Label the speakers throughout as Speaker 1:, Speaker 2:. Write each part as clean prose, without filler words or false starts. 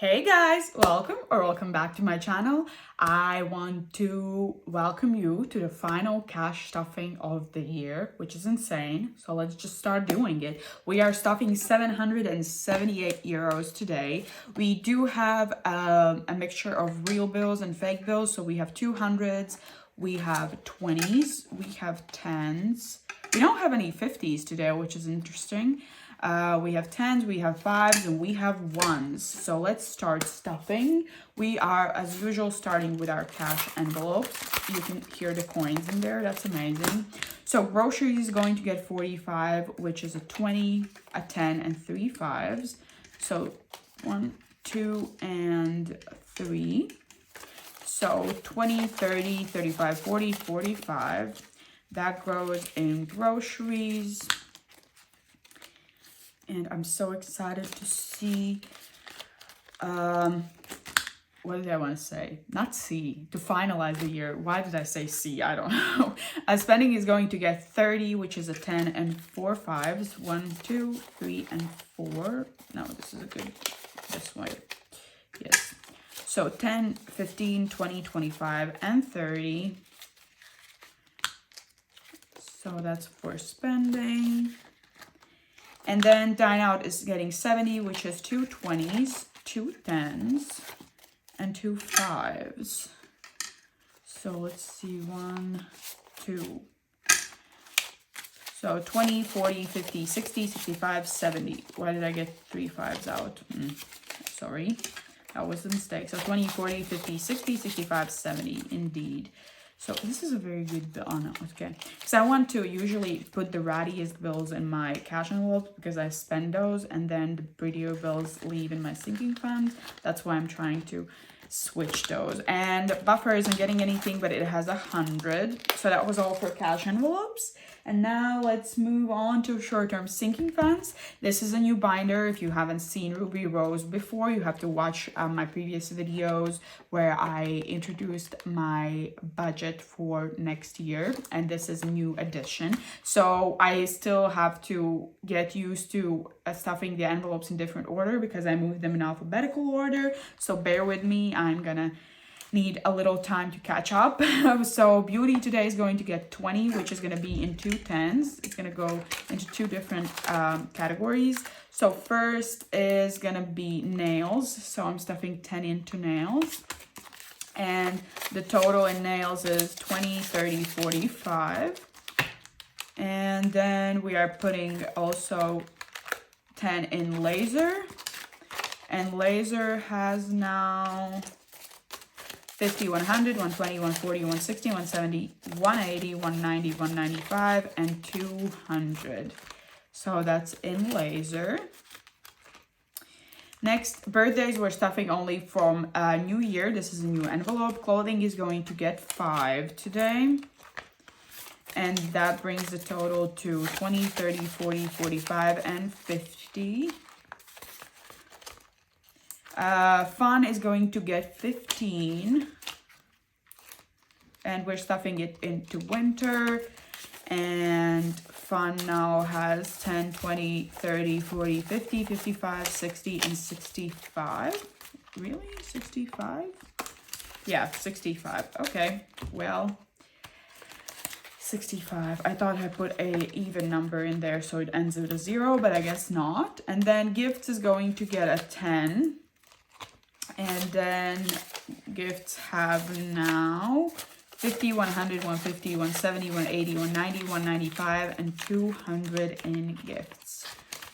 Speaker 1: Hey guys, welcome back to my channel. I want to welcome you to the final cash stuffing of the year, which is insane. So let's just start doing it. We are stuffing 778 euros today. We do have a mixture of real bills and fake bills. So we have 200s, we have 20s, we have 10s. We don't have any 50s today, which is interesting. We have 10s, we have 5s, and we have 1s. So let's start stuffing. We are, as usual, starting with our cash envelopes. You can hear the coins in there. That's amazing. So groceries is going to get 45, which is a 20, a 10, and 3 5s. So 1, 2, and 3. So 20, 30, 35, 40, 45. That goes in groceries. And I'm so excited to see, what did I want to say? Not C, to finalize the year. Why did I say C? I don't know. Spending is going to get 30, which is a 10 and 4 5s. 1, 2, 3, and 4. No, this is a good, this way. Yes. So 10, 15, 20, 25, and 30. So that's for spending. And then dine out is getting 70, which is 2 20s, 2 10s, and 2 5s. So let's see, 1, 2. So 20, 40, 50, 60, 65, 70. Why did I get 3 5s out? Sorry, that was a mistake. So 20, 40, 50, 60, 65, 70, indeed. So this is a very good bill. Oh no, okay. Because I want to usually put the rattiest bills in my cash envelopes because I spend those, and then the prettier bills leave in my sinking funds. That's why I'm trying to switch those. And buffer isn't getting anything, but it has 100. So that was all for cash envelopes. And now let's move on to short-term sinking funds. This is a new binder. If you haven't seen Ruby Rose before, you have to watch my previous videos where I introduced my budget for next year. And this is a new addition. So I still have to get used to stuffing the envelopes in different order because I moved them in alphabetical order. So bear with me. I'm gonna need a little time to catch up. So beauty today is going to get 20, which is going to be in 2 10s. It's going to go into 2 different categories. So first is going to be nails. So I'm stuffing 10 into nails. And the total in nails is 20, 30, 45. And then we are putting also 10 in laser. And laser has now 50, 100, 120, 140, 160, 170, 180, 190, 195, and 200. So that's in laser. Next, birthdays, we're stuffing only from New Year. This is a new envelope. Clothing is going to get 5 today. And that brings the total to 20, 30, 40, 45, and 50. Fun is going to get 15, and we're stuffing it into winter. And fun now has 10, 20, 30, 40, 50, 55, 60, and 65. Really? 65? Yeah, 65. Okay, well, 65. I thought I put a even number in there so it ends with a 0, but I guess not. And then gifts is going to get a 10. And then gifts have now 50, 100, 150, 170, 180, 190, 195, and 200 in gifts.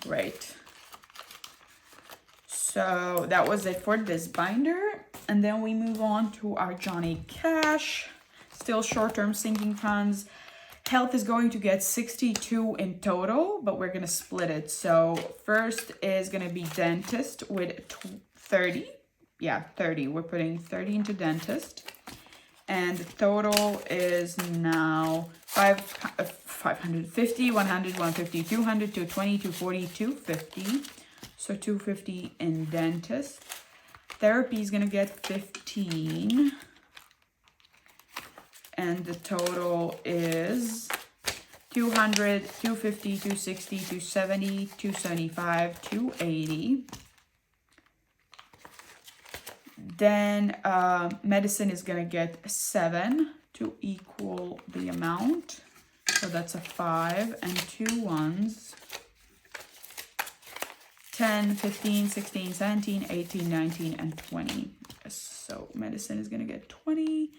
Speaker 1: Great. So that was it for this binder. And then we move on to our Johnny Cash. Still short-term sinking funds. Health is going to get 62 in total, but we're going to split it. So first is going to be dentist with 30. Yeah, 30. We're putting 30 into dentist. And the total is now 550, 100, 150, 200, 220, 240, 250. So 250 in dentist. Therapy is going to get 15. And the total is 200, 250, 260, 270, 275, 280. Then medicine is gonna get 7 to equal the amount. So that's a 5 and 2 ones. 10, 15, 16, 17, 18, 19, and 20. So medicine is gonna get 20.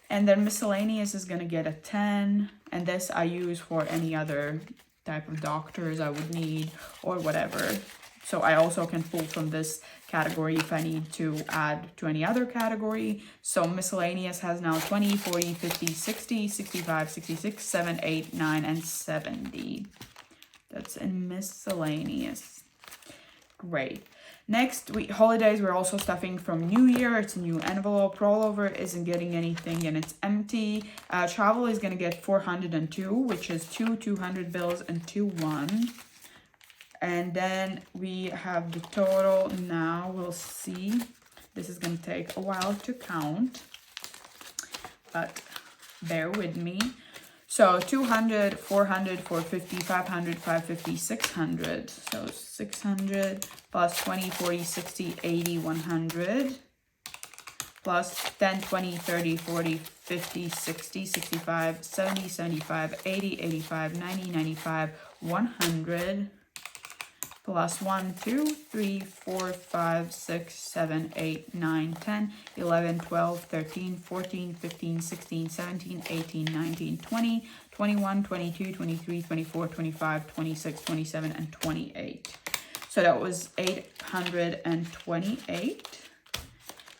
Speaker 1: And then miscellaneous is gonna get a 10. And this I use for any other type of doctors I would need or whatever. So I also can pull from this category if I need to add to any other category. So miscellaneous has now 20, 40, 50, 60, 65, 66, 7, 8, 9, and 70. That's in miscellaneous. Great. Next, holidays, we're also stuffing from New Year. It's a new envelope. Rollover isn't getting anything and it's empty. Travel is going to get 402, which is 2 200 bills and 2 1. And then we have the total now. We'll see. This is going to take a while to count, but bear with me. So 200, 400, 450, 500, 550, 600. So 600 plus 20, 40, 60, 80, 100. Plus 10, 20, 30, 40, 50, 60, 65, 70, 75, 80, 85, 90, 95, 100. Plus 1, 2, 3, 4, 5, 6, 7, 8, 9, 10, 11, 12, 13, 14, 15, 16, 17, 18, 19, 20, 21, 22, 23, 24, 25, 26, 27, and 28. So that was 828.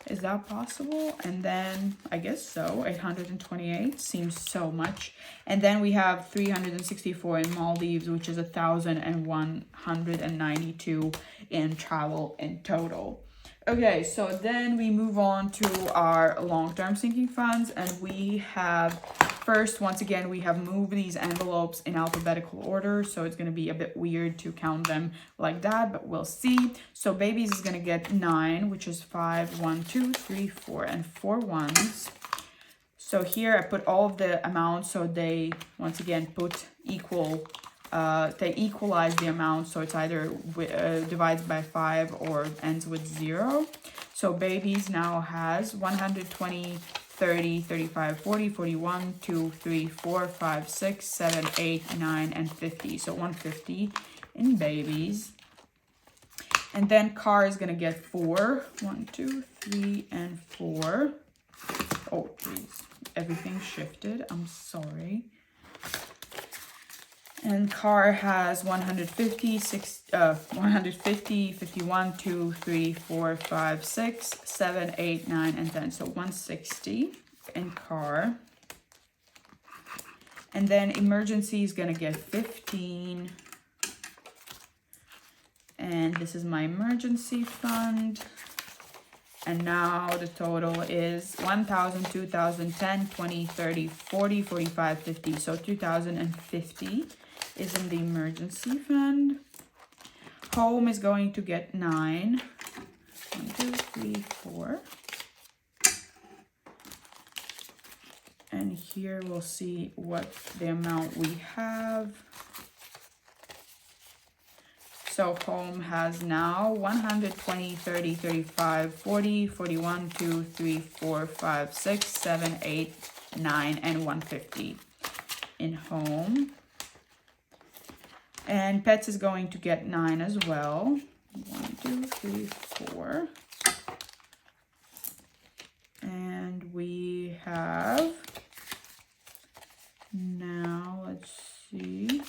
Speaker 1: Is that possible? And then I guess so. 828 seems so much. And then we have 364 in Maldives, which is 1,192 in travel in total. Okay, so then we move on to our long-term sinking funds, and we have first, once again, we have moved these envelopes in alphabetical order, so it's going to be a bit weird to count them like that, but we'll see. So babies is going to get 9, which is 5, 1, 2, 3, 4, and 4 ones. So here I put all of the amounts, so they, once again, put equal. They equalize the amount, so it's either divides by 5 or ends with 0. So babies now has 120, 30, 35, 40, 41, 2, 3, 4, 5, 6, 7, 8, 9, and 50. So 150 in babies. And then car is going to get 4. 1, 2, 3, and 4. Oh, please. Everything shifted. I'm sorry. And car has 150, 150, 51, 2, 3, 4, 5, 6, 7, 8, 9, and 10. So 160 in car. And then emergency is going to get 15. And this is my emergency fund. And now the total is 1,000, 2,000, 10, 20, 30, 40, 45, 50. So 2,050 is in the emergency fund. Home is going to get 9. 1, 2, 3, 4. And here we'll see what the amount we have. So home has now 120, 30, 35, 40, 41, 2, 3, 4, 5, 6, 7, 8, 9, and 150 in home. And pets is going to get 9 as well. 1, 2, 3, 4. And we have, now let's see,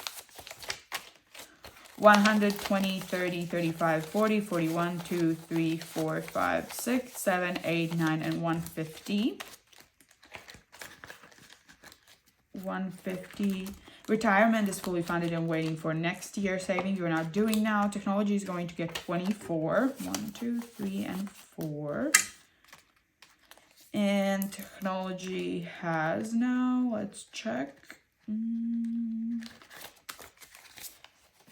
Speaker 1: 120, 30, 35, 40, 41, 2, 3, 4, 5, 6, 7, 8, 9, and 150. 150. Retirement is fully funded and waiting for next year savings. We're not doing now. Technology is going to get 24. 1, 2, 3, and 4. And technology has now, let's check.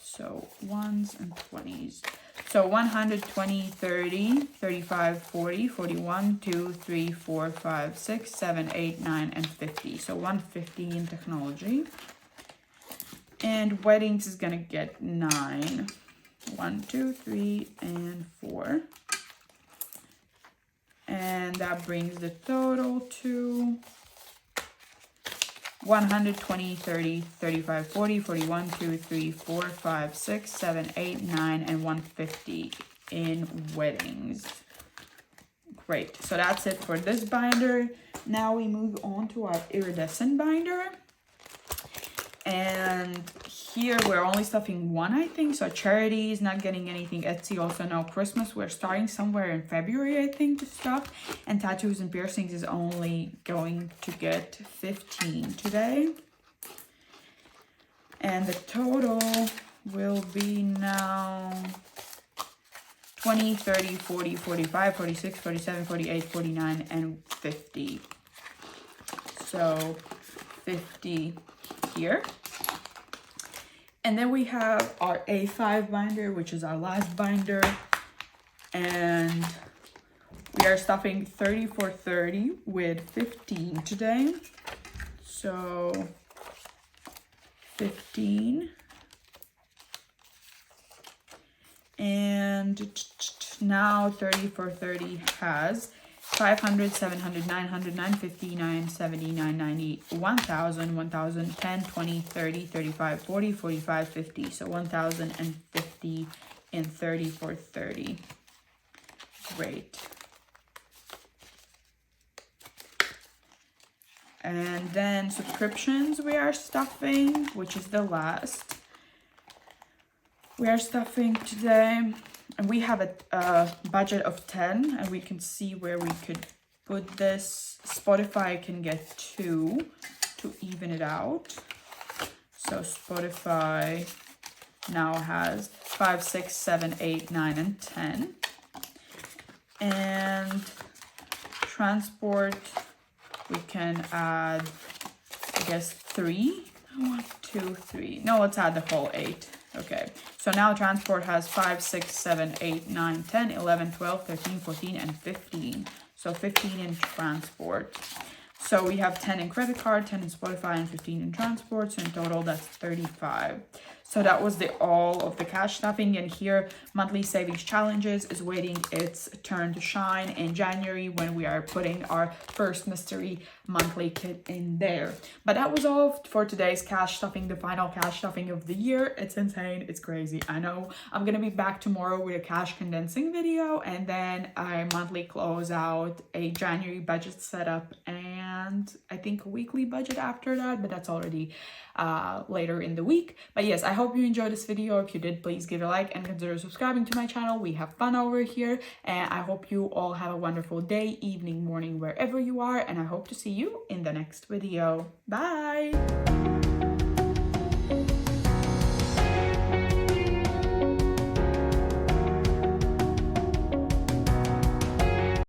Speaker 1: So 1s and 20s. So 120, 30, 35, 40, 41, 2, 3, 4, 5, 6, 7, 8, 9, and 50. So 150 in technology. And weddings is going to get 9. 1, 2, 3, and 4. And that brings the total to 120, 30, 35, 40, 41, 2, 3, 4, 5, 6, 7, 8, 9, and 150 in weddings. Great. So that's it for this binder. Now we move on to our iridescent binder. And here we're only stuffing one, I think. So charity is not getting anything. Etsy also no. Christmas, we're starting somewhere in February, I think, to stuff. And tattoos and piercings is only going to get 15 today. And the total will be now 20, 30, 40, 45, 46, 47, 48, 49, and 50. So 50 here. And then we have our A5 binder, which is our last binder. And we are stuffing 30 for 30 with 15 today. So 15. And now 30 for 30 has 500, 700, 900, 950, 970, 990, 1000, 1000, 10, 20, 30, 35, 40, 45, 50. So 1050 in 30 for 30. Great. And then subscriptions we are stuffing, which is the last. We are stuffing today, and we have a budget of 10, and we can see where we could put this. Spotify can get 2 to even it out. So Spotify now has 5, 6, 7, 8, 9, and 10. And transport, we can add, I guess, 3. 1, 2, 3. No, let's add the whole 8. Okay, so now transport has 5, 6, 7, 8, 9, 10, 11, 12, 13, 14, and 15. So 15 in transport. So we have 10 in credit card, 10 in Spotify, and 15 in transport. So in total, that's 35. So that was all of the cash stuffing. And here, monthly savings challenges is waiting its turn to shine in January when we are putting our first mystery monthly kit in there. But that was all for today's cash stuffing, the final cash stuffing of the year. It's insane. It's crazy. I know. I'm going to be back tomorrow with a cash condensing video, and then a monthly close out, a January budget setup, and I think a weekly budget after that, but that's already later in the week. But yes, I hope you enjoyed this video. If you did, please give it a like and consider subscribing to my channel. We have fun over here, and I hope you all have a wonderful day, evening, morning, wherever you are, and I hope to see you in the next video. Bye.